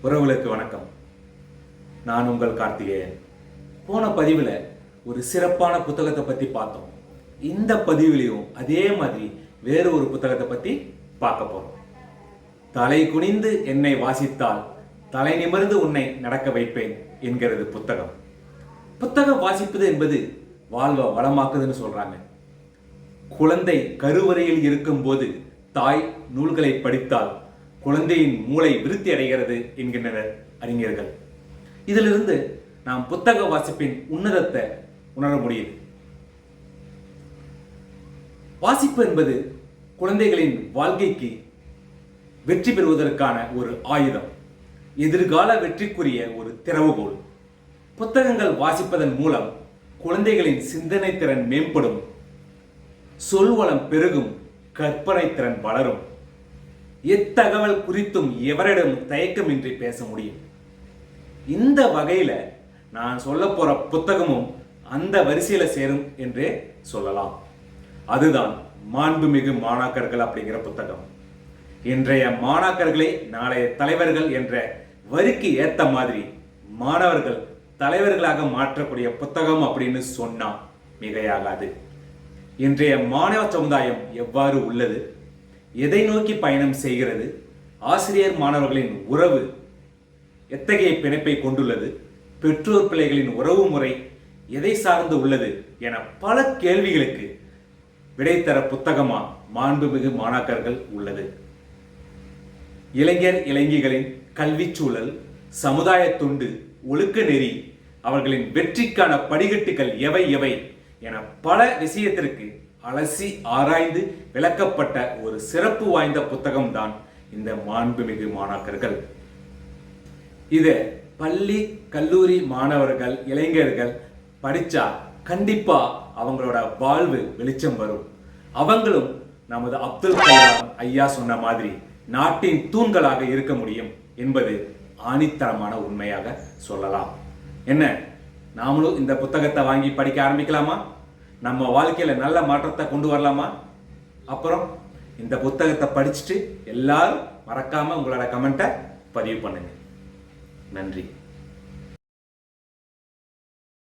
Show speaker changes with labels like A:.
A: உறவுகளுக்கு வணக்கம். நான் உங்கள் கார்த்திகேயன். போன பதிவில் ஒரு சிறப்பான புத்தகத்தை பற்றி பார்த்தோம். இந்த பதிவிலையும் அதே மாதிரி வேறு ஒரு புத்தகத்தை பற்றி பார்க்க போகிறோம். தலை குனிந்து என்னை வாசித்தால் தலை நிமிர்ந்து உன்னை நடக்க வைப்பேன் என்கிறது புத்தகம். புத்தகம் வாசிப்பது என்பது வாழ்வை வளமாக்குதுன்னு சொல்றாங்க. குழந்தை கருவறையில் இருக்கும் போது தாய் நூல்களை படித்தால் குழந்தையின் மூளை விருத்தி அடைகிறது என்கின்றனர் அறிஞர்கள். இதிலிருந்து நாம் புத்தக வாசிப்பின் உன்னதத்தை உணர முடியுது. வாசிப்பு என்பது குழந்தைகளின் வாழ்க்கைக்கு வெற்றி பெறுவதற்கான ஒரு ஆயுதம், எதிர்கால வெற்றிக்குரிய ஒரு திறவுகோல். புத்தகங்கள் வாசிப்பதன் மூலம் குழந்தைகளின் சிந்தனை திறன் மேம்படும், சொல்வளம் பெருகும், கற்பனை திறன் வளரும். எத்தகவல் குறித்தும் எவரிடம் தயக்கமின்றி பேச முடியும். இந்த வகையில நான் சொல்ல போற புத்தகமும் அந்த வரிசையில சேரும் என்றே சொல்லலாம். அதுதான் மாண்புமிகு மாணாக்கர்கள் அப்படிங்கிற புத்தகம். இன்றைய மாணாக்கர்களே நாளைய தலைவர்கள் என்ற வரிக்கு ஏத்த மாதிரி மாணவர்கள் தலைவர்களாக மாற்றக்கூடிய புத்தகம் அப்படின்னு சொன்னா மிகையாகாது. இன்றைய மாணவ சமுதாயம் எவ்வாறு உள்ளது, எதை நோக்கி பயணம் செய்கிறது, ஆசிரியர் மாணவர்களின் உறவு எத்தகைய பிணைப்பை கொண்டுள்ளது, பெற்றோர் பிள்ளைகளின் உறவு முறை எதை சார்ந்து உள்ளது என பல கேள்விகளுக்கு விடை தர புத்தகமா மாண்புமிகு மாணாக்கர்கள் உள்ளது. இளைஞர் இளைஞர்களின் கல்வி சூழல், சமுதாய தொண்டு, ஒழுக்க நெறி, அவர்களின் வெற்றிக்கான படிக்கட்டுகள் எவை எவை என பல விஷயத்திற்கு அலசி ஆராய்ந்து விளக்கப்பட்ட ஒரு சிறப்பு வாய்ந்த புத்தகம் தான் இந்த மாண்புமிகு மாணாக்கர்கள். இதை பள்ளி கல்லூரி மாணவர்கள் இளைஞர்கள் படிச்சா கண்டிப்பா அவங்களோட வாழ்வு வெளிச்சம் வரும். அவங்களும் நமது அப்துல் கலாம் ஐயா சொன்ன மாதிரி நாட்டின் தூண்களாக இருக்க முடியும் என்பது ஆணித்தரமான உண்மையாக சொல்லலாம். என்ன, நாமளும் இந்த புத்தகத்தை வாங்கி படிக்க ஆரம்பிக்கலாமா? நம்ம வாழ்க்கையில நல்ல மாற்றத்தை கொண்டு வரலாமா? அப்புறம் இந்த புத்தகத்தை படிச்சுட்டு எல்லாரும் மறக்காம உங்களோட கமெண்ட்டை பதிவு பண்ணுங்க. நன்றி.